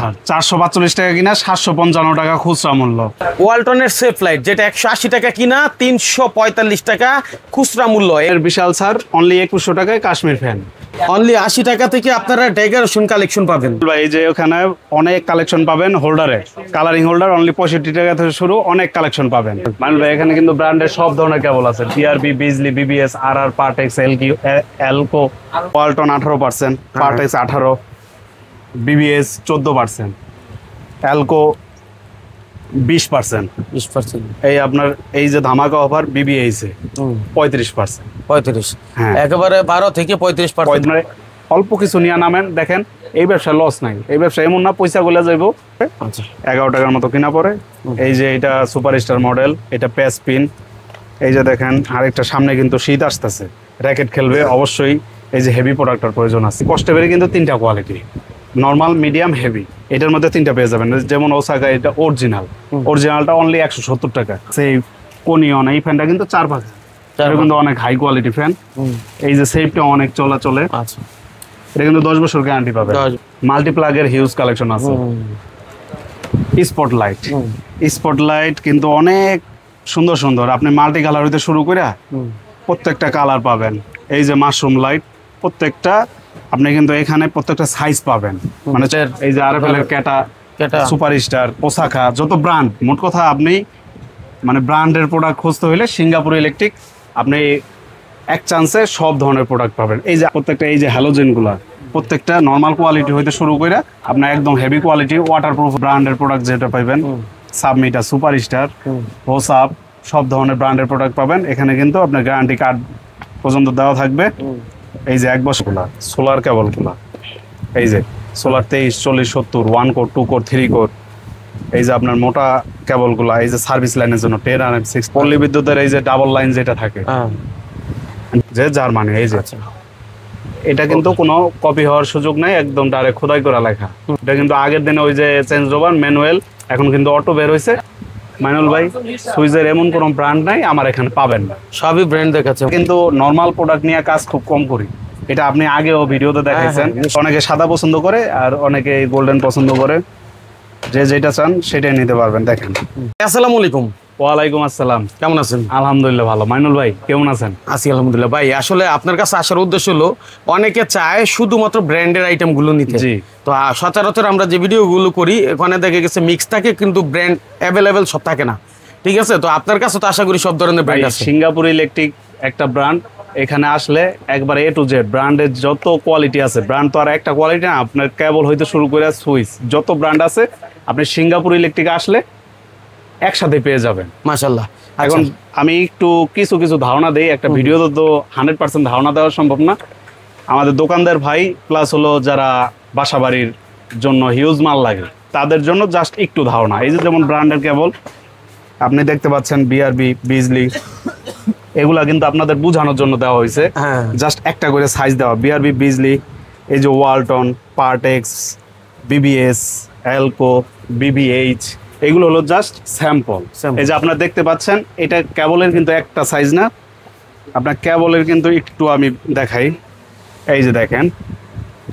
Offer 445 টাকা কিনা 755 টাকা খুচরা মূল্য। ওয়ালটনের সেফ লাইট যেটা 180 টাকা কিনা 345 টাকা খুচরা মূল্য। এর বিশাল স্যার অনলি 2100 টাকায় কাশ্মীর ফ্যান। অনলি 80 টাকা থেকে আপনারা ডেকোরেশন কালেকশন পাবেন। এই যে ওখানে অনেক কালেকশন পাবেন হোল্ডারে, কালারিং হোল্ডার অনলি 65 টাকা থেকে শুরু, অনেক কালেকশন পাবেন। মানে ভাই এখানে কিন্তু ব্র্যান্ডের সব ধরনের কেবল আছে, TRB, Bijli, BBS, RR, Partex, Elco, Walton 18%, Partex 18, BBS 14%, Elco 20%, এই আপনার এই যে ধামাকা অফার বিবিএস এ 35%। হ্যাঁ, একেবারে 12 থেকে 35%। অল্প কিছু নিয়ে নামেন, দেখেন এই ব্যবসা লস নাই। এই ব্যবসা এমন না পয়সা গুলা যাইব। 11 টাকার মতো কিনা পড়ে। এই যে এটা সুপারস্টার মডেল, এটা প্যাচ পিন। এই যে দেখেন আরেকটা সামনে কিন্তু শীত আসতেছে, র্যাকেট খেলবে অবশ্যই এই যে হেভি প্রোডাক্টের প্রয়োজন আছে। কষ্টে বেড়ে কিন্তু 3টা কোয়ালিটি, নর্মাল, মিডিয়াম, হেভি, এটার মধ্যে 3টা পেয়ে যাবেন। যেমন ওসাকা এটা অরিজিনালটা অনলি 170 টাকা। সেই কোনিয়ন এই ফ্যানটা কিন্তু 4-5, এটা কিন্তু অনেক হাই কোয়ালিটি ফ্যান। এই যে সেফটা অনেক চলে। আচ্ছা, এটা কিন্তু 10 বছর গ্যারান্টি পাবে। মাল্টিপ্লাগের হিউজ কালেকশন আছে। স্পটলাইট কিন্তু অনেক সুন্দর, আপনি মাল্টি কালার হইতে শুরু করে প্রত্যেকটা কালার পাবেন। এই যে মাশরুম লাইট, প্রত্যেকটা আপনি কিন্তু এখানে প্রত্যেকটা সাইজ পাবেন। মানে এই যে আরএফএল এর ক্যাটা, সুপারস্টার, ওসাকা, যত ব্র্যান্ড, মোট কথা আপনি মানে ব্র্যান্ডের প্রোডাক্ট খুঁজতে হলে সিঙ্গাপুর ইলেকট্রিক আপনি এক চান্সে সব ধরনের প্রোডাক্ট পাবেন। এই যে প্রত্যেকটা এই যে হ্যালোজেন গুলা, প্রত্যেকটা নর্মাল কোয়ালিটি হইতে শুরু করে আপনার একদম হেভি কোয়ালিটি ওয়াটারপ্রুফ ব্র্যান্ডের প্রোডাক্ট যেটা পাবেন, সাবমিটার, সুপারস্টার, হোসাপ, সব ধরনের ব্র্যান্ডের প্রোডাক্ট পাবেন এখানে। কিন্তু আপনার গ্যারান্টি কার্ড পর্যন্ত দেওয়া থাকবে। এই যে 1 বছর সোলার কেবল গুলা, এই যে সোলার 23, 40, 70, 1 কোর, 2 কোর, 3 কোর। এই যে আপনার মোটা কেবল গুলা, এই যে সার্ভিস লাইনের জন্য 10 আর 6 পল্লী বিদ্যুতের এই যে ডাবল লাইন যেটা থাকে, যে জার্মানি, এই যে এটা কিন্তু কোনো কপি হওয়ার সুযোগ নাই, একদম ডাইরেক্ট খোদাই করা লেখা। এটা কিন্তু আগের দিনে ওই যে চেঞ্জ ওভার ম্যানুয়াল, এখন কিন্তু অটো বের হয়েছে। মাইনুল ভাই, সুইজের এমন কোনো ব্র্যান্ড নাই আমার এখানে পাবেন না, সবই ব্র্যান্ড দেখাচ্ছে। কিন্তু নরমাল প্রোডাক্ট নিয়ে কাজ খুব কম করি, এটা আপনি আগেও ভিডিওতে দেখাইছেন। অনেকে সাদা পছন্দ করে আর অনেকে গোল্ডেন পছন্দ করে, যে যেটা চান সেটাই নিতে পারবেন। দেখেন। আসসালামু আলাইকুম। ওয়ালাইকুম আসসালাম। কেমন আছেন? আলহামদুলিল্লাহ ভালো। মাইনুল ভাই কেমন আছেন? আছি আলহামদুলিল্লাহ। ভাই আসলে আপনার কাছে আসার উদ্দেশ্য হলো অনেকে চায় শুধুমাত্র ব্র্যান্ডের আইটেম গুলো নিতে। তো সচরাচর আমরা যে ভিডিওগুলো করি ওখানে দেখা গেছে মিক্স থাকে, কিন্তু ব্র্যান্ড অ্যাভেলেবেল সব থাকে না। ঠিক আছে, তো আপনার কাছে তো আশা করি সব ধরনের ব্র্যান্ড আছে। সিঙ্গাপুর ইলেকট্রিক একটা ব্র্যান্ড, এখানে আসলে একবারে A to Z ব্র্যান্ডের যত কোয়ালিটি আছে। ব্র্যান্ড তো আর একটা কোয়ালিটি না, আপনার কেবল হইতে শুরু করে সুইচ যত ব্র্যান্ড আছে আপনি সিঙ্গাপুর ইলেকট্রিক আসলে একসাথে পেয়ে যাবেন মাশাআল্লাহ। এখন আমি একটু কিছু ধারণা দেই, একটা ভিডিওতে তো 100% ধারণা দেওয়া সম্ভব না। আমাদের দোকানদার ভাই প্লাস হলো যারা বাসাবাড়ির জন্য হিউজ মাল লাগে তাদের জন্য জাস্ট একটু ধারণা। এই যে যেমন ব্র্যান্ডের কেবল আপনি দেখতে পাচ্ছেন, বিআরবি, বিজলি, এগুলা কিন্তু আপনাদের বোঝানোর জন্য দেওয়া হয়েছে। জাস্ট একটা করে সাইজ দেওয়া, বিআরবি, বিজলি, এই যে ওয়ালটন, পার্টেক্স, বিবিএস, এলকো, বিবিএইচ, এগুলো হলো জাস্ট স্যাম্পল। এই যে আপনারা দেখতে পাচ্ছেন, এটা কেবলের কিন্তু একটা সাইজ না, আপনার কেবলের কিন্তু একটু আমি দেখাই। এই যে দেখেন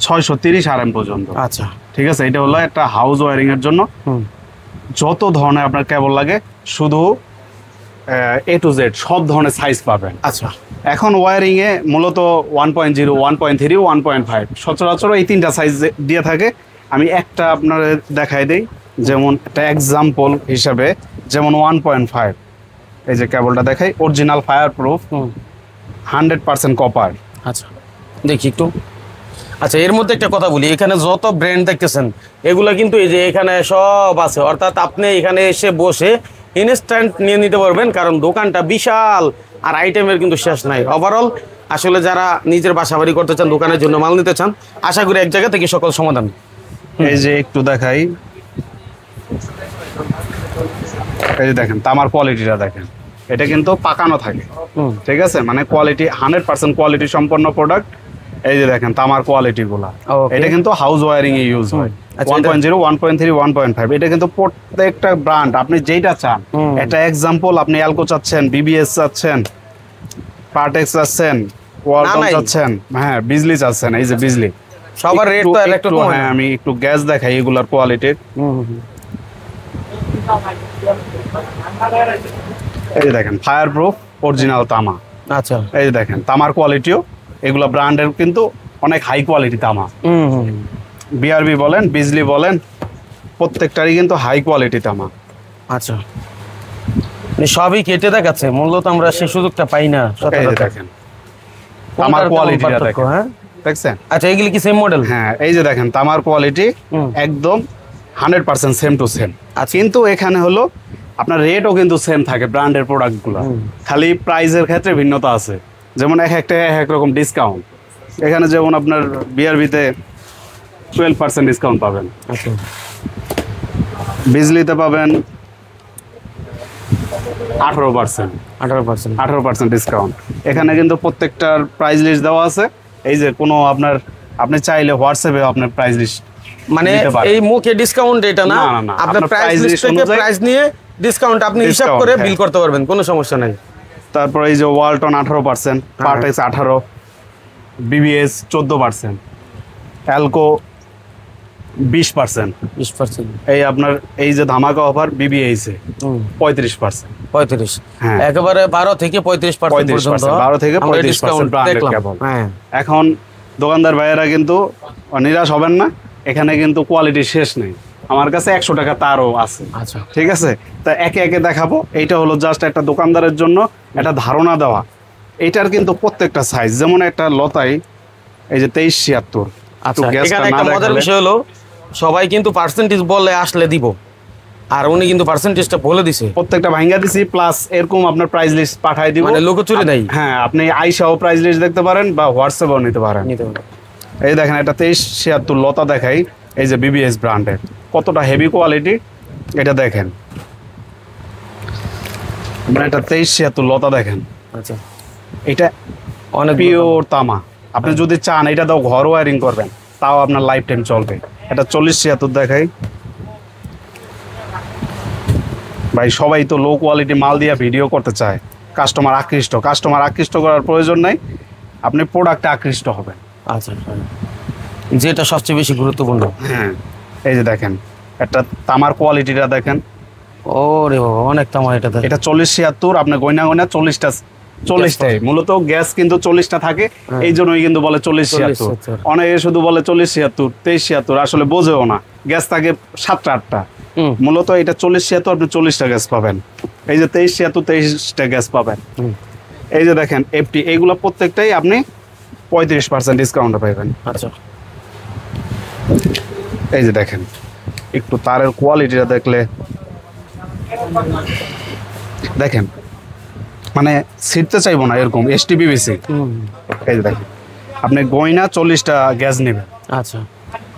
630 RM পর্যন্ত। আচ্ছা ঠিক আছে, এটা হলো একটা হাউস ওয়ারিং এর জন্য। যত ধরনের আপনার কেবল লাগে শুধু A to Z সব ধরনের সাইজ পাবেন। আচ্ছা, এখন ওয়ারিং এ মূলত 1.0, 1.3, 1.5 সচরাচর এই 3টা সাইজ দিয়ে থাকে। আমি একটা আপনাদের দেখাই দেই, যেমন একটা এক্সাম্পল হিসাবে, যেমন 1.5 এই যে কেবলটা দেখাই, অরিজিনাল ফায়ার প্রুফ, 100% কপার। আচ্ছা দেখি একটু। আচ্ছা, এর মধ্যে একটা কথা বলি, এখানে যত ব্র্যান্ড দেখতেছেন এগুলো কিন্তু এই যে এখানে সব আছে, অর্থাৎ আপনি এখানে এসে বসে ইনস্ট্যান্ট নিয়ে নিতে পারবেন, কারণ দোকানটা বিশাল আর আইটেমের কিন্তু শেষ নাই। ওভারঅল আসলে যারা নিজের বাসাবাড়ি করতে চান, দোকানের জন্য মাল নিতে চান, আশা করি এক জায়গা থেকে সকল সমাধান। এই যে একটু দেখাই, এই যে দেখেন তামার কোয়ালিটিটা দেখেন, এটা কিন্তু পাকানো থাকে। ঠিক আছে, মানে কোয়ালিটি 100% কোয়ালিটি সম্পন্ন প্রোডাক্ট। এই যে দেখেন তামার কোয়ালিটি গুলা, এটা কিন্তু হাউস ওয়ারিং এ ইউজ হয়। 1.0, 1.3, 1.5 এটা কিন্তু প্রত্যেকটা ব্র্যান্ড আপনি যেটা চান। একটা এক্সাম্পল, আপনি এলকো চাচ্ছেন, বিবিএস চাচ্ছেন, পার্টেক্স চাচ্ছেন, ওয়ালটন চাচ্ছেন, হ্যাঁ বিজলি চাচ্ছেন, এই যে বিজলি সবার রেট তো একটু কম। হ্যাঁ আমি একটু গ্যাস দেখাই এগুলার কোয়ালিটির। এই যে দেখেন ফায়ার প্রুফ অরিজিনাল তামা। আচ্ছা, এই যে দেখেন তামার কোয়ালিটিও এগুলা ব্র্যান্ডের কিন্তু অনেক হাই কোয়ালিটি তামা। বিআরবি বলেন বিজলি বলেন প্রত্যেকটারই কিন্তু হাই কোয়ালিটি তামা। আচ্ছা, সবই কেটে দেখাচ্ছে, মূলত আমরা সেই সুযোগটা পাই না। এই যে দেখেন তামার কোয়ালিটিটা দেখেন, হ্যাঁ দেখছেন? আচ্ছা, এগুলি কি সেম মডেল? হ্যাঁ এই যে দেখেন তামার কোয়ালিটি একদম 100% সেম টু সেম। কিন্তু এখানে হলো আপনার রেটও কিন্তু সেম থাকে ব্র্যান্ডের প্রোডাক্টগুলো, খালি প্রাইসের ক্ষেত্রে ভিন্নতা আছে। যেমন এক একটা এক রকম ডিসকাউন্ট। এখানে যেমন আপনার বিআরবিতে 12% ডিসকাউন্ট পাবেন, বিজলিতে পাবেন 18% ডিসকাউন্ট। এখানে কিন্তু প্রত্যেকটার প্রাইস লিস্ট দেওয়া আছে। এই যে কোনো আপনি চাইলে হোয়াটসঅ্যাপে আপনার প্রাইস লিস্ট মানে এই মুখে ডিসকাউন্ট এটা না, আপনার প্রাইস লিস্ট থেকে প্রাইস নিয়ে ডিসকাউন্ট আপনি হিসাব করে বিল করতে পারবেন, কোনো সমস্যা নাই। তারপর এই যে ওয়ালটন 18%, পার্টেক্স 18, বিবিএস 14%, অ্যালকো 20%। এই আপনার এই যে ধামাকা অফার বিবিএস এ 35%। হ্যাঁ একেবারে 12 থেকে 35% পর্যন্ত, 12 থেকে 35% ব্র্যান্ডেড কেবল। হ্যাঁ এখন দোকানদার ভাইয়েরা কিন্তু নিরাশ হবেন না, এখানে কিন্তু কোয়ালিটি শেষ নেই। আমার কাছে 100 টাকা তারও আছে। আচ্ছা, ঠিক আছে, তা একে একে দেখাবো। এইটা হলো জাস্ট একটা দোকানদারের জন্য একটা ধারণা দেওয়া। এইটার কিন্তু প্রত্যেকটা সাইজ, যেমন একটা লতাই এই যে 2376। আচ্ছা, এখানে একটা মজার বিষয় হলো সবাই কিন্তু পার্সেন্টেজ বলে আসলে দিব, আর উনি কিন্তু পার্সেন্টেজটা বলে দিছে, প্রত্যেকটা ভাঙা দিছি, প্লাস এরকম আপনার প্রাইস লিস্ট পাঠাই দিব, মানে লোকচুরি নাই। হ্যাঁ আপনি আইসাও প্রাইস লিস্ট দেখতে পারেন বা হোয়াটসঅ্যাপেও নিতে পারেন। এই দেখেন এটা 2376 লতা দেখাই, এই যে বিবিএস ব্র্যান্ডের, কতটা হেভি কোয়ালিটি এটা দেখেন। মানে এটা 2376 লতা দেখেন। আচ্ছা, এটা অনেক পিওর তামা। আপনি যদি চান এটা দাও ঘর ওয়ারিং করবেন, তাও আপনার লাইফ টাইম চলবে। এটা 4076 দেখাই ভাই। সবাই তো লো কোয়ালিটি মাল দিয়ে ভিডিও করতে চায়, কাস্টমার আকৃষ্ট করার প্রয়োজন নাই, আপনি প্রোডাক্টে আকৃষ্ট হবেন। আচ্ছা, যেটা সবচেয়ে বেশি গুরুত্বপূর্ণ। হ্যাঁ এই যে দেখেন একটা তামার কোয়ালিটিটা দেখেন। ওরে বাবা, অনেক তামা এটা। এটা 4076, আপনি গয়না 40টাই মূলত গ্যাস কিন্তু 40টা থাকে, এই জন্যই কিন্তু বলে 4076। অনেকে শুধু বলে 4076, 2376, আসলে বোঝেও না। গ্যাস থাকে 7টা 8টা, মূলত এটা 4076, আপনি 40টা গ্যাস পাবেন। এই যে 2376, 23টা গ্যাস পাবেন। এই যে দেখেন এফটি, এইগুলো প্রত্যেকটাই আপনি 35% ডিসকাউন্টে পাবেন। আচ্ছা, এই যে দেখেন একটু তারের কোয়ালিটিটা দেখলে দেখেন, মানে ছিটতে চাইবো না এরকম এসটিবিবিসি। এই যে দেখেন আপনি গয়না 40টা গ্যাস নেবেন। আচ্ছা,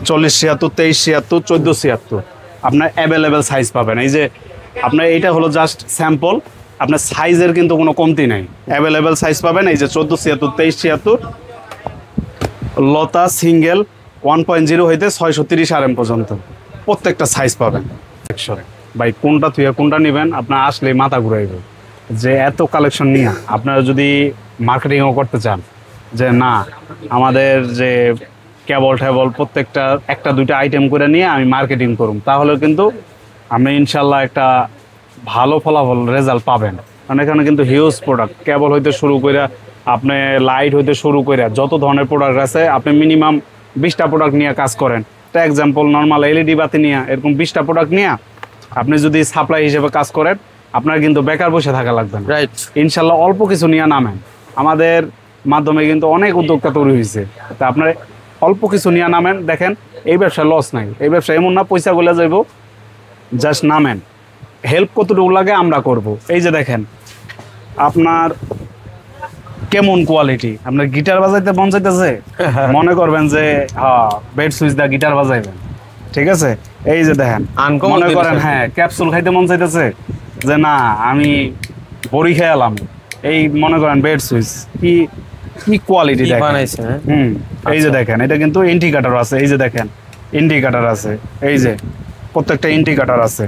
4076, 2376, 1476 আপনার অ্যাভেলেবেল সাইজ পাবেন। এই যে আপনার এইটা হলো জাস্ট স্যাম্পল, আপনার সাইজের কিন্তু কোনো কমতি নাই, অ্যাভেলেবেল সাইজ পাবেন। এই যে 1476, 2376 লতা সিঙ্গেল 1.0 হইতে 630 RM পর্যন্ত প্রত্যেকটা সাইজ পাবেন। ভাই কোনটা থুয়ে কোনটা নেবেন আপনার আসলে মাথা ঘুরাইবে, যে এত কালেকশন নিয়ে আপনারা যদি মার্কেটিংও করতে চান, যে না আমাদের যে কেবল প্রত্যেকটা একটা দুইটা আইটেম করে নিয়ে আমি মার্কেটিং করুন, তাহলে কিন্তু আপনি ইনশাল্লাহ একটা ভালো ফলাফল রেজাল্ট পাবেন। কারণ এখানে কিন্তু হিউজ প্রোডাক্ট, কেবল হইতে শুরু করে আপনি লাইট হইতে শুরু করে যত ধরনের প্রোডাক্ট আছে, আপনি মিনিমাম 20টা প্রোডাক্ট নিয়ে কাজ করেন। একটা এক্সাম্পল, নর্মাল এলইডি বাতি নিয়ে এরকম 20টা প্রোডাক্ট নিয়ে আপনি যদি সাপ্লাই হিসেবে কাজ করেন, আপনার কিন্তু বেকার বসে থাকা লাগবে না। রাইট, ইনশাল্লাহ অল্প কিছু নিয়ে নামেন। আমাদের মাধ্যমে কিন্তু অনেক উদ্যোক্তা তৈরি হয়েছে, তা আপনার অল্প কিছু নিয়ে নামেন। দেখেন এই ব্যবসায় লস নাই, এই ব্যবসা এমন না পয়সা গুলা যাইব, জাস্ট নামেন। হেল্প কতটুকু লাগে আমরা করব। এই যে দেখেন আপনার কেমন কোয়ালিটি, আপনার গিটার বাজাইতে মন চাইতেছে, মনে করবেন যে হ্যাঁ বেড সুইচ দা গিটার বাজাইবেন, ঠিক আছে। এই যে দেখেন মনে করেন হ্যাঁ ক্যাপসুল খাইতে মন চাইতেছে, যে না আমি বড়ি খেয়ালাম, এই মনে করেন বেড সুইচ কি কি কোয়ালিটি দেখেন। এই যে দেখেন এটা কিন্তু ইন্ডিকেটর আছে, এই যে দেখেন ইন্ডিকেটর আছে, এই যে প্রত্যেকটা ইন্ডিকেটর আছে।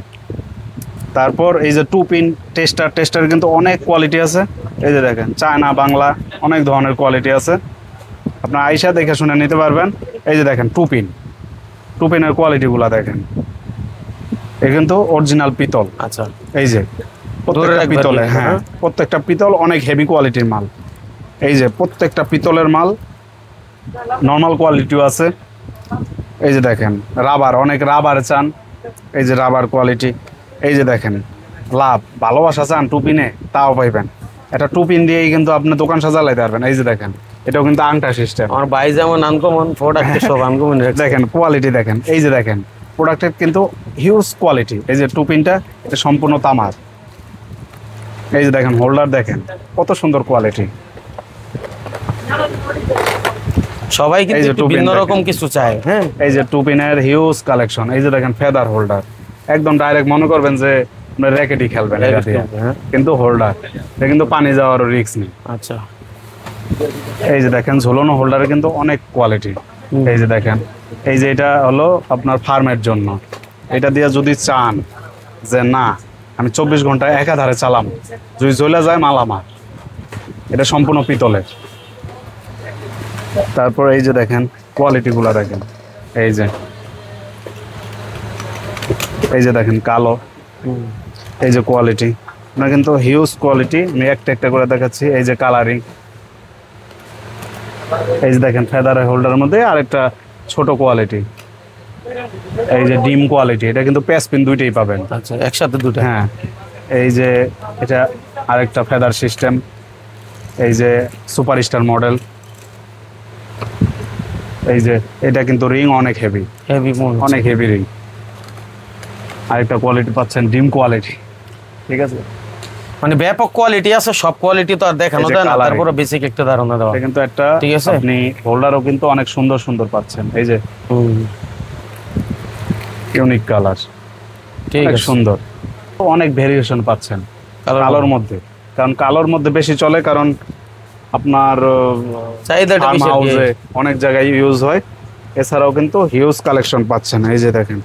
তারপর এই যে 2 পিন টেস্টার কিন্তু অনেক কোয়ালিটি আছে। এই যে দেখেন চায়না বাংলা অনেক ধরনের কোয়ালিটি আছে, আপনার আইসা দেখে শুনে নিতে পারবেন। এই যে দেখেন টুপিন, টুপিনের কোয়ালিটিগুলো দেখেন, এ কিন্তু অরিজিনাল পিতল। আচ্ছা, এই যে প্রত্যেকটা পিতলে, হ্যাঁ প্রত্যেকটা পিতল অনেক হেভি কোয়ালিটির মাল। এই যে প্রত্যেকটা পিতলের মাল, নর্মাল কোয়ালিটিও আছে। এই যে দেখেন রাবার, অনেক রাবার চান, এই যে রাবার কোয়ালিটি। এই যে দেখেন লাভ ভালোবাসা চান টুপিনে, তাও পাইবেন। এটা টুপিন দিয়েই কিন্তু আপনি দোকান সাজালাইতে পারবেন। এই যে দেখেন এটাও কিন্তু আংটা সিস্টেম। আমার ভাই যেমন আনকমন প্রোডাক্ট সব আনকমন দেখেন কোয়ালিটি দেখেন, এই যে দেখেন প্রোডাক্টের কিন্তু হিউজ কোয়ালিটি। এই যে টুপিনটা এটা সম্পূর্ণ তামার। এই যে দেখেন হোল্ডার দেখেন কত সুন্দর কোয়ালিটি। সবাই কিন্তু এই যে একটু টুপিন ভিন্ন দেখেন। রকম কিছু চায়। হ্যাঁ, এই যে টুপিনের হিউজ কালেকশন। এই যে দেখেন ফেদার হোল্ডার, একদম ডাইরেক্ট মনে করবেন যে আপনার র্যাকেটই খেলবেন এটা দিয়ে, হ্যাঁ। কিন্তু হোল্ডার এটা কিন্তু পানি যাওয়ারও রিস্ক নেই। আচ্ছা, এই যে দেখেন ঝোলানো হোল্ডারে কিন্তু অনেক কোয়ালিটি। এই যে দেখেন, এই যে এটা হলো আপনার ফার্মের জন্য। এটা দিয়ে যদি চান যে না আমি 24 ঘন্টা একাধারে চালাম, যদি জ্বলে যায় মাল আমার, এটা সম্পূর্ণ পিতলের। তারপর এই যে দেখেন কোয়ালিটিগুলো দেখেন, এই যে দেখেন কালো, এই যে কোয়ালিটি আপনার কিন্তু হিউজ কোয়ালিটি। আমি একটা একটা করে দেখাচ্ছি। এই যে কালারিং, এই যে দেখেন ফেদারের হোল্ডারের মধ্যে আরেকটা ছোট কোয়ালিটি। এই যে ডিম কোয়ালিটি, এটা কিন্তু প্যাসপিন দুইটাই পাবেন। আচ্ছা, একসাথে দুটো। হ্যাঁ, এই যে এটা আরেকটা ফেদার সিস্টেম। এই যে সুপারস্টার মডেল। এই যে এটা কিন্তু রিং অনেক হেভি, হেভি মন অনেক হেভি রিং। আরেকটা কোয়ালিটি পাচ্ছেন ডিম কোয়ালিটি, ঠিক আছে। মানে ব্যাপক কোয়ালিটি আছে, সব কোয়ালিটি তো আর দেখানো এই যে যায় না, colour তারপরে বেসিক একটা ধারণা দেওয়া। এটা কিন্তু একটা ঠিক আছে। আপনি হোল্ডারও কিন্তু অনেক সুন্দর সুন্দর পাচ্ছেন। এই যে ইউনিক কালার, ঠিক অনেক আছে, সুন্দর। অনেক ভেরিয়েশন পাচ্ছেন কালোর মধ্যে, কারণ কালোর মধ্যে বেশি চলে, কারণ আপনার চাহিদাটা ফার্ম বেশি আর কি। হাউসে অনেক জায়গায় ইউজ হয়। এছাড়াও কিন্তু হিউজ কালেকশন পাচ্ছেন। এই যে দেখেন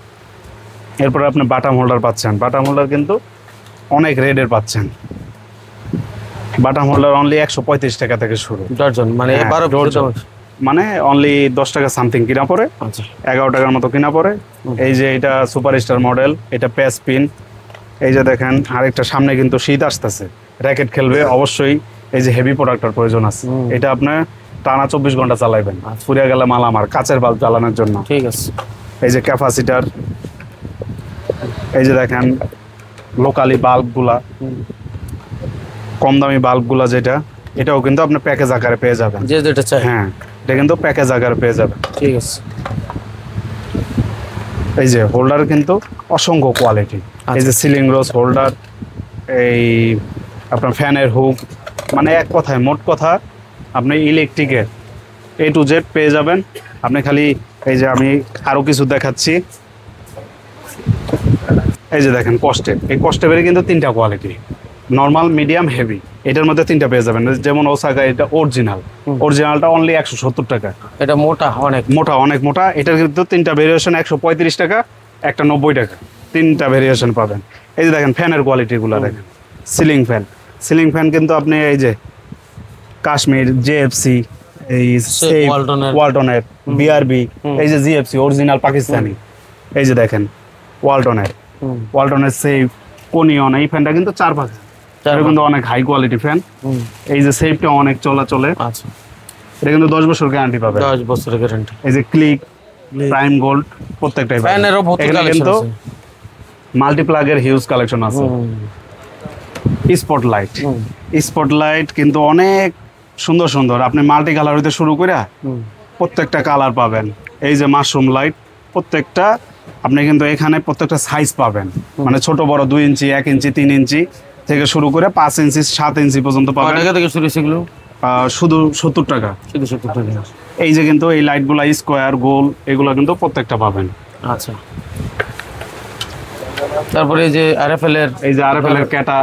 এরপরে আপনি বাটাম হোল্ডার পাচ্ছেন। বাটাম হোল্ডার কিন্তু অনেক রেডের পাচ্ছেন। বাটাম হোল্ডার অনলি 135 টাকা থেকে শুরু, ডজন, মানে হ্যাঁ, 12 ডজন। মানে অনলি 10 টাকা সামথিং কিনা পড়ে, আচ্ছা, 11 টাকার মতো কিনা পড়ে। এই যে এটা সুপারস্টার মডেল, এটা প্যাস পিন। এই যে দেখেন আরেকটা সামনে কিন্তু শীত আসতেছে, র্যাকেট খেলবে অবশ্যই এই যে হেভি প্রোডাক্টের প্রয়োজন আছে। এটা আপনার টানা 24 ঘন্টা চালাইবেন, ফুরিয়ে গেলে মাল আমার কাচের বাল্ব জ্বালানোর জন্য। ঠিক আছে। এই যে ক্যাপাসিটার, এই যে দেখেন লোকালি বাল্বগুলা, কম দামি বাল্বগুলা যেটা, এটাও কিন্তু আপনি প্যাকেজ আকারে পেয়ে যাবেন। যে যেটা চাই। হ্যাঁ, এটা কিন্তু প্যাকেজ আকারে পেয়ে যাবেন। ঠিক আছে। এই যে হোল্ডার কিন্তু অসংখ্য কোয়ালিটি। এই যে সিলিং রোজ হোল্ডার, এই আপনার ফ্যানের হুক, মানে এক কথায় মোট কথা আপনি ইলেকট্রিকের A to Z পেয়ে যাবেন। আপনি খালি এই যে আমি আরও কিছু দেখাচ্ছি। এই যে দেখেন কস্টেপ, এই কস্টেপের কিন্তু 3টা কোয়ালিটি, নর্মাল, মিডিয়াম, হেভি। এটার মধ্যে 3টা পেয়ে যাবেন। যেমন ওসাকা, এটা অরিজিনালটা অনলি 170 টাকা। এটা মোটা অনেক, মোটা, অনেক মোটা। এটার কিন্তু 3টা ভেরিয়েশন, 135 টাকা, একটা 90 টাকা, 3টা ভেরিয়েশন পাবেন। এই যে দেখেন ফ্যানের কোয়ালিটিগুলো দেখেন। সিলিং ফ্যান কিন্তু আপনি এই যে কাশ্মীর, জেএফসি, এই ওয়ালটনের, বিআরবি, এই যে জিএফসি অরিজিনাল পাকিস্তানি। এই যে দেখেন ওয়ালটনের সেফ, কোনিয়ন, এই ফ্যানটা কিন্তু 4-5 এটা কিন্তু অনেক হাই কোয়ালিটি ফ্যান। এই যে সেফটা অনেক চলে। আচ্ছা, এটা কিন্তু 10 বছর গ্যারান্টি পাবে। 10 বছরের গ্যারান্টি। এই যে ক্লিক, প্রাইম গোল্ড, প্রত্যেকটাই পাবেন। ফ্যানেরও ভর্তি এখানে কালেকশন কিন্তু আছে। মাল্টিপ্লাগের হিউজ কালেকশন আছে। স্পটলাইট কিন্তু অনেক সুন্দর সুন্দর, আপনি মাল্টি কালার হইতে শুরু করে প্রত্যেকটা কালার পাবেন। এই যে মাশরুম লাইট, প্রত্যেকটা আপনি কিন্তু এখানে প্রত্যেকটা সাইজ পাবেন, মানে ছোট বড় 2 ইঞ্চি, 1 ইঞ্চি, 3 ইঞ্চি থেকে শুরু করে 5 ইঞ্চি, 7 ইঞ্চি পর্যন্ত কয় পাবেন। টাকা থেকে শুরু সেগুলো? শুধু 70 টাকা। শুধু 70 টাকা। এই যে কিন্তু এই লাইটগুলা স্কোয়ার, গোল, এগুলো কিন্তু প্রত্যেকটা পাবেন। আচ্ছা, তারপরে এই যে আরএফএল এর, এই যে আরএফএল এর ক্যাটা,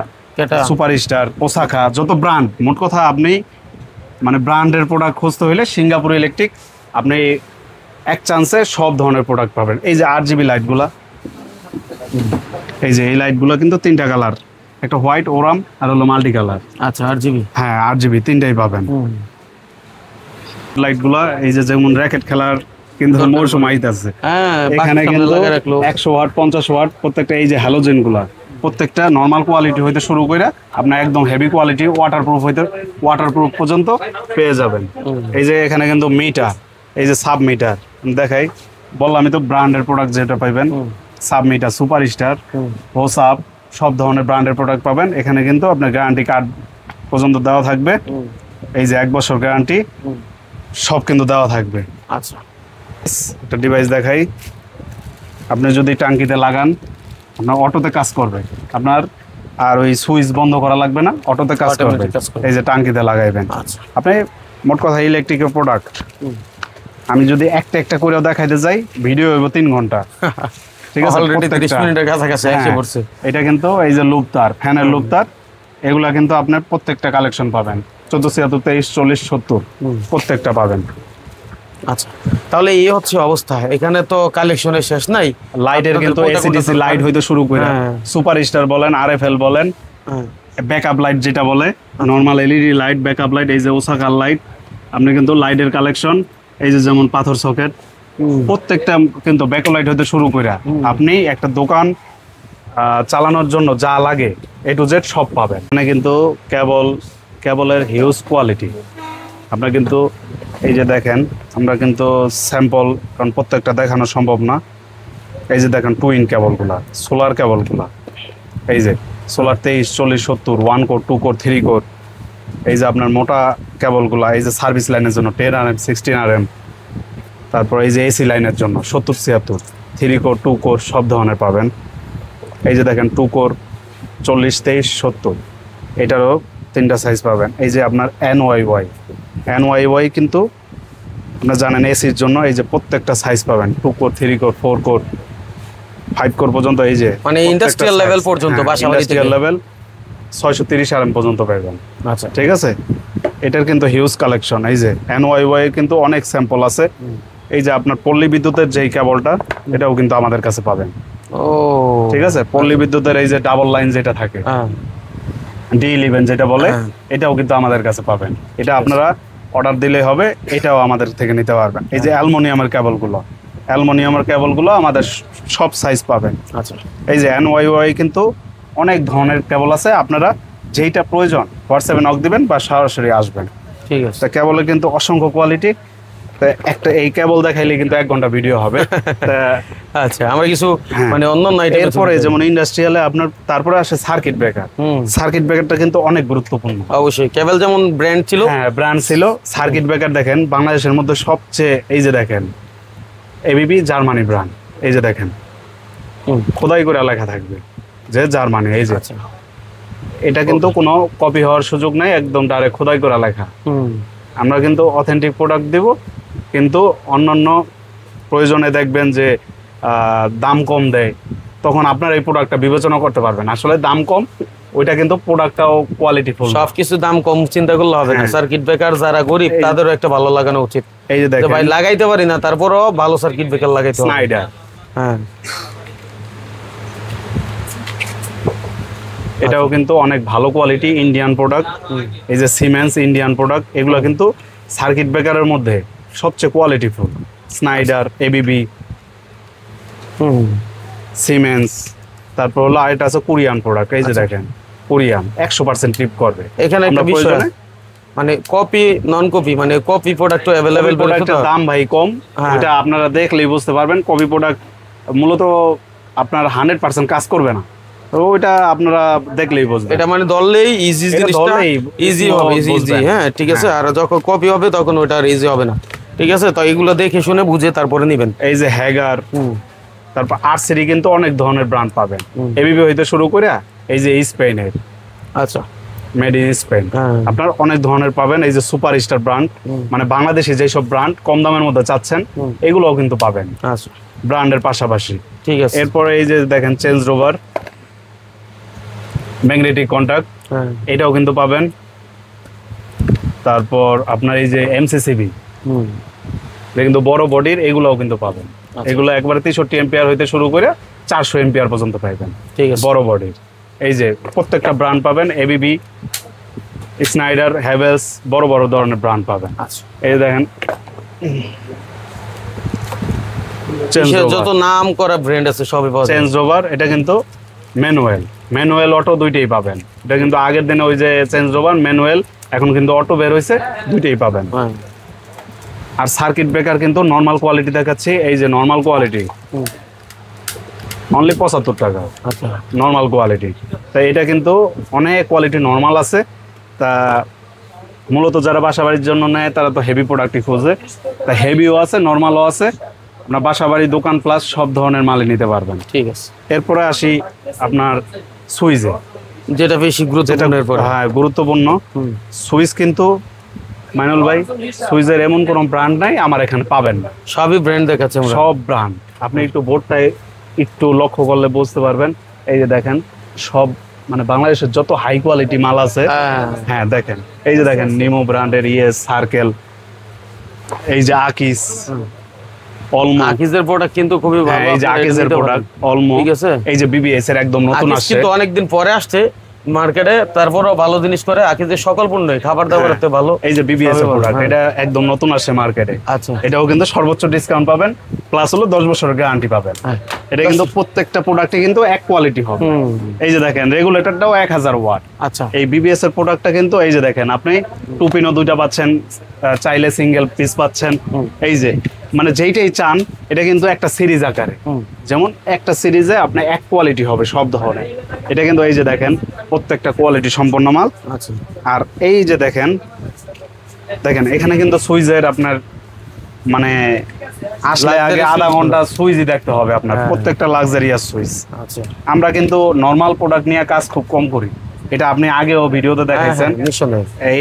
সুপারস্টার, ওসাকা, যত ব্র্যান্ড, মোট কথা আপনি মানে ব্র্যান্ডের প্রোডাক্ট খুঁজতে হলে সিঙ্গাপুর ইলেকট্রিক, আপনি এক চান্সে সব ধরনের প্রোডাক্ট পাবেন। এই যে RGB লাইটগুলা, এই যে এই লাইটগুলো কিন্তু 3টা কালার, একটা হোয়াইট, ওরাম, আর হলো মাল্টি কালার। আচ্ছা, RGB, হ্যাঁ RGB 3টাই পাবেন। লাইটগুলা এই যে যেমন র্যাকেট খেলার কিন্তু মৌসুম আইতাছে, হ্যাঁ এখানে কিন্তু 100 ওয়াট 50 ওয়াট প্রত্যেকটা এই যে হ্যালোজেন গুলা প্রত্যেকটা নর্মাল কোয়ালিটি হইতে শুরু করে আপনার একদম হেভি কোয়ালিটি ওয়াটারপ্রুফ পর্যন্ত পেয়ে যাবেন। এই যে এখানে কিন্তু মিটার, এই যে সাব মিটার দেখাই, বললাম আমি তো ব্র্যান্ডের প্রোডাক্ট যেটা পাইবেন, সাব মিটার, সুপারস্টার, হোসাপ, সব ধরনের ব্র্যান্ডের প্রোডাক্ট পাবেন এখানে। কিন্তু আপনার গ্যারান্টি কার্ড পর্যন্ত দেওয়া থাকবে, এই যে 1 বছর গ্যারান্টি সব কিন্তু দেওয়া থাকবে। আচ্ছা, একটা ডিভাইস দেখাই, আপনি যদি টাঙ্কিতে লাগান আপনার অটোতে কাজ করবে, আপনার আর ওই সুইচ বন্ধ করা লাগবে না, অটোতে কাজ করবে। এই যে টাঙ্কিতে লাগাইবেন আপনি, মোট কথা ইলেকট্রিকের প্রোডাক্ট। আমি যদি একটা একটা করেও দেখাইতে যাই ভিডিও হইব 3 ঘন্টা, ঠিক আছে? এটা কিন্তু এই যে লুপ তার, ফ্যানের লুপ তার, এগুলা কিন্তু আপনার প্রত্যেকটা কালেকশন পাবেন 14, 76, 23, 40, 70 প্রত্যেকটা পাবেন। আচ্ছা, তাহলে এই হচ্ছে অবস্থা। এখানে তো কালেকশনের শেষ নাই। লাইটের কিন্তু এসিডিসি লাইট হইতে শুরু করে সুপারস্টার বলেন, আরএফএল বলেন, ব্যাকআপ লাইট যেটা বলে, normal LED light, backup light, এই যে ওসাকার লাইট, আপনি কিন্তু লাইটের কালেকশন এই যে যেমন পাথর সকেট প্রত্যেকটা কিন্তু ব্যাকলাইট হইতে শুরু করে আপনি একটা দোকান চালানোর জন্য যা লাগে A to Z সব পাবেন। মানে কিন্তু কেবলের হিউজ কোয়ালিটি। আপনার কিন্তু এই যে দেখেন, আমরা কিন্তু স্যাম্পল, কারণ প্রত্যেকটা দেখানো সম্ভব না। এই যে দেখেন টুইন কেবলগুলা, সোলার কেবলগুলা, এই যে সোলার 23, 40, 70, 1 কোর, 2 কোর, 3 কোর। এই যে আপনার মোটা কেবলগুলা, এই যে সার্ভিস লাইনের জন্য 10 RM, 16 RM, তারপর এই যে এসি লাইনের জন্য 70, 76, 3 কোর, 2 কোর সব ধরনের পাবেন। এই যে দেখেন 2 কোর 40, 23, 70, এটারও 3টা সাইজ পাবেন। এই যে আপনার NYY কিন্তু আপনারা জানেন এসির জন্য, এই যে প্রত্যেকটা সাইজ পাবেন 2 কোর, 3 কোর, 4 কোর, 5 কোর পর্যন্ত, এই যে মানে ইন্ডাস্ট্রিয়াল লেভেল পর্যন্ত, বাসাবাড়ি থেকে লেভেল 630 RM পর্যন্ত পাবেন। আচ্ছা, ঠিক আছে? এটার কিন্তু হিউজ কালেকশন। এই যে NYY এর কিন্তু অনেক স্যাম্পল আছে। এই যে আপনার পল্লী বিদ্যুতের যেই কেবলটা, এটাও কিন্তু আমাদের কাছে পাবেন। ও ঠিক আছে? পল্লী বিদ্যুতের এই যে ডাবল লাইন যেটা থাকে, D11 যেটা বলে, এটাও কিন্তু আমাদের কাছে পাবেন। এটা আপনারা অর্ডার দিলে হবে, এটাও আমাদের থেকে নিতে পারবেন। এই যে অ্যালুমিনিয়ামের কেবলগুলো আমাদের সব সাইজ পাবেন। আচ্ছা, এই যে NYY কিন্তু অনেক ধরনের কেবল আছে, আপনারা যেইটা প্রয়োজন হোয়াটসঅ্যাপে নক দিবেন বা সরাসরি আসবেন। ঠিক আছে। তা কেবলের কিন্তু অসংখ্য কোয়ালিটি, একটা এই কেবল দেখাইলে কিন্তু 1 ঘন্টা ভিডিও হবে। আচ্ছা, আমরা কিছু মানে অন্যান্য আইটেম, এরপরে যেমন ইন্ডাস্ট্রিয়ালে আপনার তারপরে আসে সার্কিট ব্রেকার। সার্কিট ব্রেকারটা কিন্তু অনেক গুরুত্বপূর্ণ। অবশ্যই কেবল যেমন ব্র্যান্ড ছিল, হ্যাঁ ব্র্যান্ড ছিল, সার্কিট ব্রেকার দেখেন বাংলাদেশের মধ্যে সবচেয়ে, এই যে দেখেন ABB জার্মানি ব্র্যান্ড, এই যে দেখেন খোদাই করে লেখা থাকবে যে জার্মানি। এই যে এটা কিন্তু কোনো কপি হওয়ার সুযোগ নাই, একদম ডাইরেক্ট খোদাই করে লেখা। আমরা কিন্তু অথেন্টিক প্রোডাক্ট দেব, কিন্তু অন্যান্য প্রয়োজনে দেখবেন যে দাম কম দেয়, তখন আপনার এই প্রোডাক্টটা বিবেচনা করতে পারবেন। আসলে দাম কম, ওইটা কিন্তু প্রোডাক্টটাও কোয়ালিটিফুল। সবকিছু দাম কম চিন্তা করলে হবে না। সার্কিট ব্রেকার যারা গরিব তাদেরও একটা ভালো লাগানো উচিত। এই যে দেখেন ভাই লাগাইতে পারি না, তারপরও ভালো সার্কিট ব্রেকার লাগাইতে হবে। স্নাইডার, হ্যাঁ, এটাও কিন্তু অনেক ভালো কোয়ালিটি ইন্ডিয়ান প্রোডাক্ট। এই যে সিমেন্স ইন্ডিয়ান প্রোডাক্ট, এগুলো কিন্তু সার্কিট ব্রেকারের মধ্যে সবচেয়ে কোয়ালিটিফুল। স্নাইডার, ABB, সিমেন্স, তারপর হলো আরেকটা আছে কোরিয়ান প্রোডাক্ট। এই যে দেখেন কোরিয়ান 100% ট্রিপ করবে। এখানে একটা বিষয়, মানে কপি নন কপি, মানে কপি প্রোডাক্ট अवेलेबल, প্রোডাক্টের দাম ভাই কম, এটা আপনারা দেখলেই বুঝতে পারবেন। কপি প্রোডাক্ট মূলত আপনার 100% কাজ করবে না, তো ওইটা আপনারা দেখলেই বুঝবেন। এটা মানে ধরলেই ইজি, জিনিসটা ইজি হবে, ইজি। হ্যাঁ, ঠিক আছে। আর যখন কপি হবে তখন ওটা আর ইজি হবে না। ঠিক আছে, তো এগুলো দেখে শুনে বুঝে তারপরে নেবেন। এই যে হ্যাগার, তারপর RCD কিন্তু অনেক ধরনের ব্র্যান্ড পাবেন, ABB হইতে শুরু করে এই যে স্পেনের, আচ্ছা, মেড ইন স্পেন, আপনার অনেক ধরনের পাবেন। এই যে সুপারস্টার ব্র্যান্ড, মানে বাংলাদেশে যেসব ব্র্যান্ড কম দামের মধ্যে চাচ্ছেন এগুলোও কিন্তু পাবেন। আচ্ছা, ব্র্যান্ডের পাশাপাশি। ঠিক আছে। এরপরে এই যে দেখেন চেঞ্জ রোভার, ম্যাগনেটিক কন্টাক্ট, এটাও কিন্তু পাবেন। তারপর আপনার এই যে MCCB, কিন্তু বড় বডির, এগুলোও কিন্তু পাবেন। এগুলো একবারে 63 এম্পিয়ার হইতে শুরু করে 400 এম্পিয়ার পর্যন্ত পাবেন। ঠিক আছে, বড় বডির। এই যে প্রত্যেকটা ব্র্যান্ড পাবেন, ABB, স্নাইডার, হ্যাভেলস, বড় বড় ধরনের ব্র্যান্ড পাবেন। আচ্ছা, এই দেখেন যত নাম করা ব্র্যান্ড আছে সবই পাওয়া যায়। চেঞ্জ রোভার, এটা কিন্তু ম্যানুয়াল অটো দুইটাই পাবেন। এটা কিন্তু আগের দিনে ওই যে চেঞ্জ রোভার ম্যানুয়াল, এখন কিন্তু অটো বের হয়েছে, দুইটাই পাবেন। হ্যাঁ। আর সার্কিট ব্রেকার কিন্তু নর্মাল কোয়ালিটি দেখাচ্ছি, এই যে নর্মাল কোয়ালিটি অনলি 75 টাকা আচ্ছা, নর্মাল কোয়ালিটি। তা এটা কিন্তু অনেক কোয়ালিটি নর্মাল আছে। তা মূলত যারা বাসা বাড়ির জন্য নেয় তারা তো হেভি প্রোডাক্টই খোঁজে, তা হেভিও আছে নর্মালও আছে। আপনার বাসা বাড়ি, দোকান প্লাস সব ধরনের মালই নিতে পারবেন। ঠিক আছে। এরপরে আসি আপনার সুইচে, যেটা বেশি গুরুত্বপূর্ণ এরপর। হ্যাঁ গুরুত্বপূর্ণ সুইচ। কিন্তু মাইনুল ভাই, সুইচের এমন কোনো ব্র্যান্ড নাই আমার এখানে পাবেন না, সবই ব্র্যান্ড দেখাচ্ছে আমরা। সব ব্র্যান্ড। আপনি একটু বোর্ডটায় একটু লক্ষ্য করলে বুঝতে পারবেন। এই যে দেখেন সব মানে বাংলাদেশের যত হাই কোয়ালিটি মাল আছে, হ্যাঁ দেখেন, এই যে দেখেন নিমো ব্র্যান্ডের ইয়েস সার্কেল, এই যে আকিস, অলমো। আকিজের প্রোডাক্ট কিন্তু খুবই ভালো। এই যে আকিজের প্রোডাক্ট অলমো, ঠিক আছে। এই যে বিবিএস এর একদম নতুন আকিজ আসছে, কিন্তু অনেকদিন পরে আসছে মার্কেটে, তারপরও ভালো জিনিস করে। আকিজের সকল পণ্যই খাবার দাবারতে ভালো। এই যে বিবিএস এর প্রোডাক্ট, হ্যাঁ। এটা একদম নতুন আসছে মার্কেটে। আচ্ছা, এটাও কিন্তু সর্বোচ্চ ডিসকাউন্ট পাবেন, প্লাস হলো 10 বছরের গ্যারান্টি পাবেন। হ্যাঁ। এটা কিন্তু প্রত্যেকটা প্রোডাক্টে কিন্তু এক কোয়ালিটি হবে। এই যে দেখেন রেগুলেটরটাও 1000 ওয়াট। আচ্ছা, এই বিবিএস এর প্রোডাক্টটা কিন্তু এই যে দেখেন আপনি টুপিনও দুইটা পাচ্ছেন, চাইলে সিঙ্গেল পিস পাচ্ছেন। এই যে মানে যেইটাই চান, এটা কিন্তু একটা সিরিজ আকারে, যেমন একটা সিরিজে আপনার এক কোয়ালিটি হবে সব ধরনের। এটা কিন্তু এই যে দেখেন প্রত্যেকটা কোয়ালিটি সম্পন্ন মাল। আচ্ছা। আর এই যে দেখেন এখানে কিন্তু সুইচের আপনার মানে আসলে আগে আধা ঘন্টা সুইচই দেখতে হবে আপনার, প্রত্যেকটা লাক্সারিয়াস সুইচ। আচ্ছা, আমরা কিন্তু নর্মাল প্রোডাক্ট নিয়ে কাজ খুব কম করি, এটা আপনি আগেও ভিডিওতে দেখাইছেন।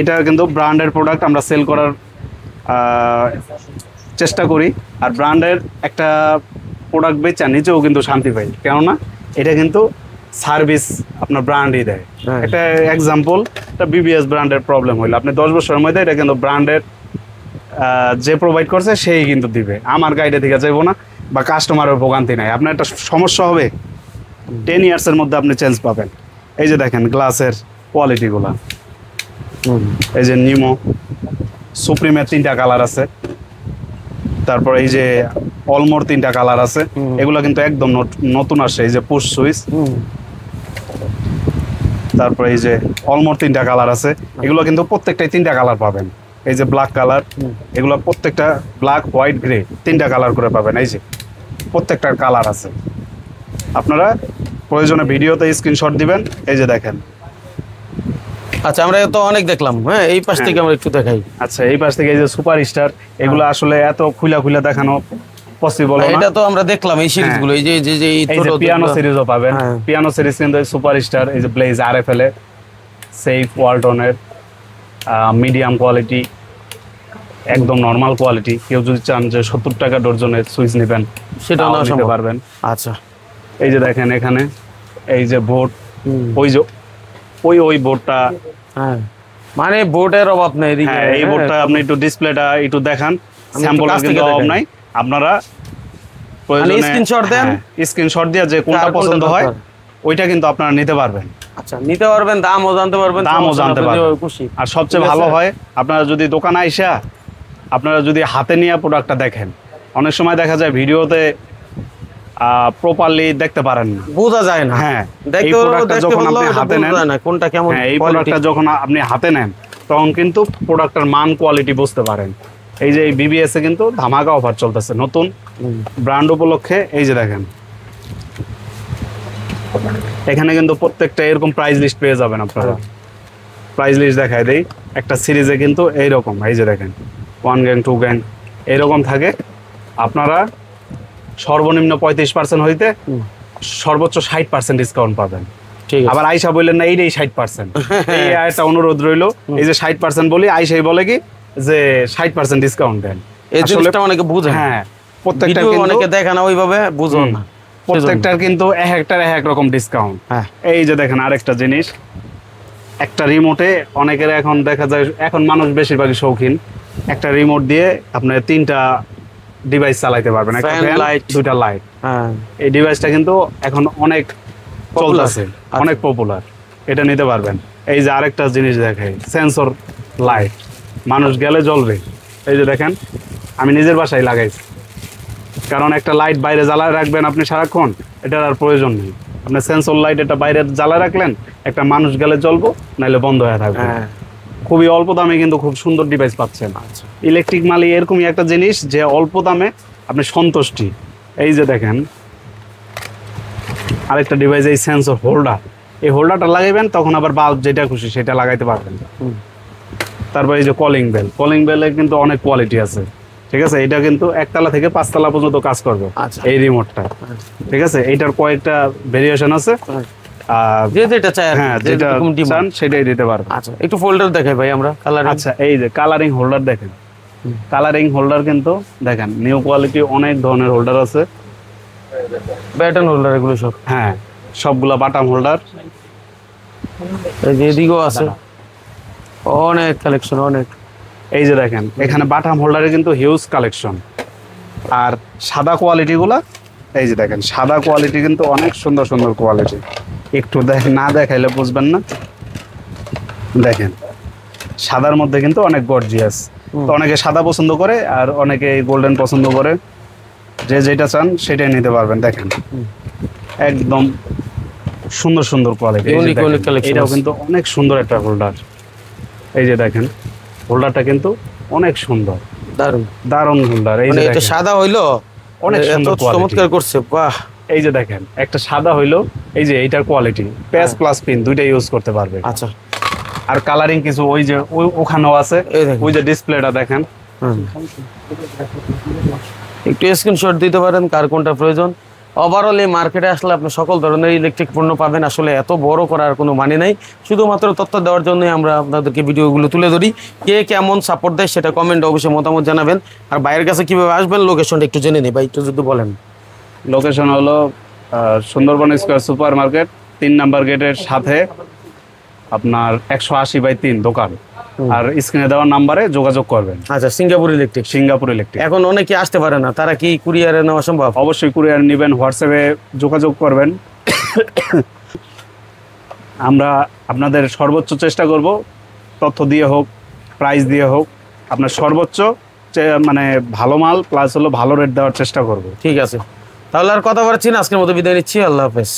এটা কিন্তু ব্র্যান্ডের প্রোডাক্ট আমরা সেল করার চেষ্টা করি। আর ব্র্যান্ডের একটা প্রোডাক্ট বেচা নিজেও কিন্তু শান্তি পাই, কেননা এটা কিন্তু সার্ভিস আপনার ব্র্যান্ডই দেয়। একটা এক্সাম্পল, একটা বিবিএস ব্র্যান্ডের প্রবলেম হইলো, আপনি 10 বছরের মধ্যে এটা কিন্তু ব্র্যান্ডের যে প্রোভাইড করছে সেই কিন্তু দিবে, আমার গাইডে থেকে যাইবো না, বা কাস্টমারের ভোগান্তি নাই। আপনার একটা সমস্যা হবে 10 ইয়ার্সের মধ্যে আপনি চেঞ্জ পাবেন। এই যে দেখেন গ্লাসের কোয়ালিটিগুলা, এই যে নিমো, সুপ্রিমের 3টা কালার আছে, তারপর এই যে অলমোর 3টা কালার আছে। এগুলো কিন্তু একদম নতুন আসছে, এই যে পুশ সুইচ। তারপর এই যে অলমোর 3টা কালার আছে, এগুলো কিন্তু প্রত্যেকটাই 3টা কালার পাবেন। এই যে ব্ল্যাক কালার, এগুলো প্রত্যেকটা ব্ল্যাক, হোয়াইট, গ্রে 3টা কালার করে পাবেন। এই যে প্রত্যেকটার কালার আছে, আপনারা প্রয়োজনে ভিডিওতে স্ক্রিনশট দিবেন। এই যে দেখেন। আচ্ছা, আমরা তো অনেক দেখলাম। হ্যাঁ, এই পাশ থেকে আমরা একটু দেখাই। আচ্ছা, এই পাশ থেকে এই যে সুপার স্টার, এগুলো আসলে এত খুলা দেখানো পসিবল না। এটা তো আমরা দেখলাম এই সিরিজগুলো, এই যে এই ছোট পিয়ানো সিরিজও পাবেন। পিয়ানো সিরিজ কিন্তু সুপার স্টার, এই যে ব্লেজ, আরএফএল এর, সেফ, ওয়ালটনের মিডিয়াম কোয়ালিটি, একদম নরমাল কোয়ালিটি। কেউ যদি চান যে 70 টাকা ডজনের সুইচ নেবেন, সেটাও নিতে পারবেন। আচ্ছা, এই যে দেখেন এখানে এই যে বোর্ড, ওই যে ওই বোর্ডটা, হ্যাঁ মানে বোর্ডের অভাব নেই এদিকে। হ্যাঁ, এই বোর্ডটা আপনি একটু ডিসপ্লেটা একটু দেখান, স্যাম্পলের কিন্তু অভাব নাই। আপনারা প্রয়োজনে স্ক্রিনশট দেন, স্ক্রিনশট দিয়ে যে কোনটা পছন্দ হয় ওইটা কিন্তু আপনারা নিতে পারবেন। আচ্ছা, নিতে পারবেন, দামও জানতে পারবেন, খুশি। আর সবচেয়ে ভালো হয় আপনারা যদি দোকানে আইসা আপনারা যদি হাতে নিয়ে প্রোডাক্টটা দেখেন। অনেক সময় দেখা যায় ভিডিওতে প্রপারলি দেখতে পারেন না, বোঝা যায় না। হ্যাঁ, এই প্রোডাক্টটা যখন আপনি হাতে নেন কোনটা কেমন, এই প্রোডাক্টটা যখন আপনি হাতে নেন তখন কিন্তু প্রোডাক্টের মান, কোয়ালিটি বুঝতে পারেন। এই যে এই বিবিএস এ কিন্তু ধামাকা অফার চলতেছে নতুন ব্র্যান্ড উপলক্ষে। এই যে দেখেন এখানে কিন্তু প্রত্যেকটা এরকম প্রাইস লিস্ট পেয়ে যাবেন আপনারা। প্রাইস লিস্ট দেখাই দেই, একটা সিরিজে কিন্তু এইরকম, এই যে দেখেন 1 গ্যাং 2 গ্যাং এরকম থাকে। আপনারা সর্বনিম্ন 35% হইতে সর্বোচ্চ 60% ডিসকাউন্ট পাবেন। আবার আইসা বললেন না এইটাই 60%, এই একটা অনুরোধ রইলো। এই যে 60% বলি, আইসাই বলে কি যে 60% ডিসকাউন্ট দেন। এই জিনিসটা অনেকে বুঝে। হ্যাঁ, প্রত্যেকটা অনেকে দেখে না ওইভাবে, বুঝো না। প্রত্যেকটার কিন্তু একটার এক রকম ডিসকাউন্ট। এই যে দেখেন আরেকটা জিনিস, একটা রিমোটে অনেকের এখন দেখা যায়, এখন মানুষ বেশিরভাগই শৌখিন, একটা রিমোট দিয়ে আপনি 3টা ডিভাইস চালাইতে পারবেন, একটা ফ্যান, 2টা লাইট। এই ডিভাইসটা কিন্তু এখন অনেক চলতেছে, অনেক পপুলার। এটা নিতে পারবেন। এই যে আরেকটা জিনিস দেখাই, সেন্সর লাইট, মানুষ গেলে জ্বলবে। এই যে দেখেন, আমি নিজের বাসায় লাগাইছি, কারণ একটা লাইট বাইরে জ্বালায় রাখবেন আপনি সারাক্ষণ, এটার আর প্রয়োজন নেই। আপনার সেন্সর লাইট এটা বাইরে জ্বালায় রাখলেন, একটা মানুষ গেলে জ্বলবো, নাহলে বন্ধ হয়ে থাকবে। খুবই অল্প দামে কিন্তু খুব সুন্দর ডিভাইস পাচ্ছেন। ইলেকট্রিক মালি এরকমই একটা জিনিস যে অল্প দামে আপনি সন্তুষ্টি। এই যে দেখেন আরেকটা ডিভাইস, এই সেন্সর হোল্ডার, এই হোল্ডারটা লাগাইবেন, তখন আবার বাল্ব যেটা খুশি সেটা লাগাইতে পারবেন। তারপর এই যে কলিং বেল, কলিং বেলে কিন্তু অনেক কোয়ালিটি আছে, ঠিক আছে। এটা কিন্তু 1 তলা থেকে 5 তলা পর্যন্ত কাজ করবে এই রিমোটটা, ঠিক আছে। এইটার কয়েকটা ভেরিয়েশন আছে, যেটা চাই, হ্যাঁ যেটা চান সেটাই দিতে পারবে। আচ্ছা, একটু ফোল্ডার দেখাই ভাই আমরা কালার। আচ্ছা, এই যে কালারিং হোল্ডার দেখেন, কালারিং হোল্ডার কিন্তু দেখেন নিউ কোয়ালিটি, অনেক ধরনের হোল্ডার আছে, ব্যাটন হোল্ডার এগুলো সব। হ্যাঁ, সবগুলা বাটাম হোল্ডার। এই যে এদিকেও আছে অনেক কালেকশন, অনেক। এই যে দেখেন এখানে বাটাম হোল্ডারে কিন্তু হিউজ কালেকশন। আর সাদা কোয়ালিটিগুলা, এই যে দেখেন সাদা কোয়ালিটি কিন্তু অনেক সুন্দর সুন্দর কোয়ালিটি, একটু না দেখাইলে বুঝবেন না। দেখেন সাদার মধ্যে কিন্তু অনেক গর্জিয়াস, তো অনেকে সাদা পছন্দ করে আর অনেকে গোল্ডেন পছন্দ করে, যে যেটা চান সেটাই নিতে পারবেন। দেখেন একদম সুন্দর সুন্দর কোয়ালিটি, এটাও কিন্তু অনেক সুন্দর একটা হোল্ডার। এই যে দেখেন হোল্ডারটা কিন্তু অনেক সুন্দর, দারুণ দারুণ হোল্ডার। এই যে এটা সাদা হইলো অনেক সুন্দর চমৎকার করছে, বাহ। এই যে দেখেন একটা সাদা হইলো, এই যে এইটার কোয়ালিটি প্যাচ প্লাস পিন দুইটা ইউজ করতে পারবে। আচ্ছা, আর কালারিং কিছু ওই যে ওখানেও আছে, ওই যে ডিসপ্লেটা দেখেন, একটু স্ক্রিনশট দিতে পারেন কার কোনটা প্রয়োজন। ওভারঅল এই মার্কেটে আসলে আপনি সকল ধরনের ইলেকট্রিক পণ্য পাবেন। আসলে এত বড় করার কোনো মানে নাই, শুধুমাত্র তথ্য দেওয়ার জন্যই আমরা আপনাদেরকে ভিডিওগুলো তুলে ধরি। কে কেমন সাপোর্ট দেয় সেটা কমেন্টে অবশ্যই মতামত জানাবেন। আর বাইরের কাছে কীভাবে আসবেন লোকেশনটা একটু জেনে নিই ভাই, একটু যদি বলেন। লোকেশন হলো Sundarban square super market, 3 number গেটের সাথে আপনার 180/3 দোকান। আর স্ক্রিনে দেওয়ার নাম্বারে যোগাযোগ করবেন। আচ্ছা, সিঙ্গাপুর ইলেকট্রিক। Singapore electric. এখন অনেকে আসতে পারে না, তারা কি কুরিয়ারে নেওয়া সম্ভব? অবশ্যই কুরিয়ার নেবেন, হোয়াটসঅ্যাপে যোগাযোগ করবেন। আমরা আপনাদের সর্বোচ্চ চেষ্টা করব, তথ্য দিয়ে হোক, প্রাইস দিয়ে হোক, আপনার সর্বোচ্চ মানে ভালো মাল প্লাস হলো ভালো রেট দেওয়ার চেষ্টা করব। ঠিক আছে, তাহলে আর কথা বলছি না, আজকের মতো বিদায় নিচ্ছি। আল্লাহ হাফেজ।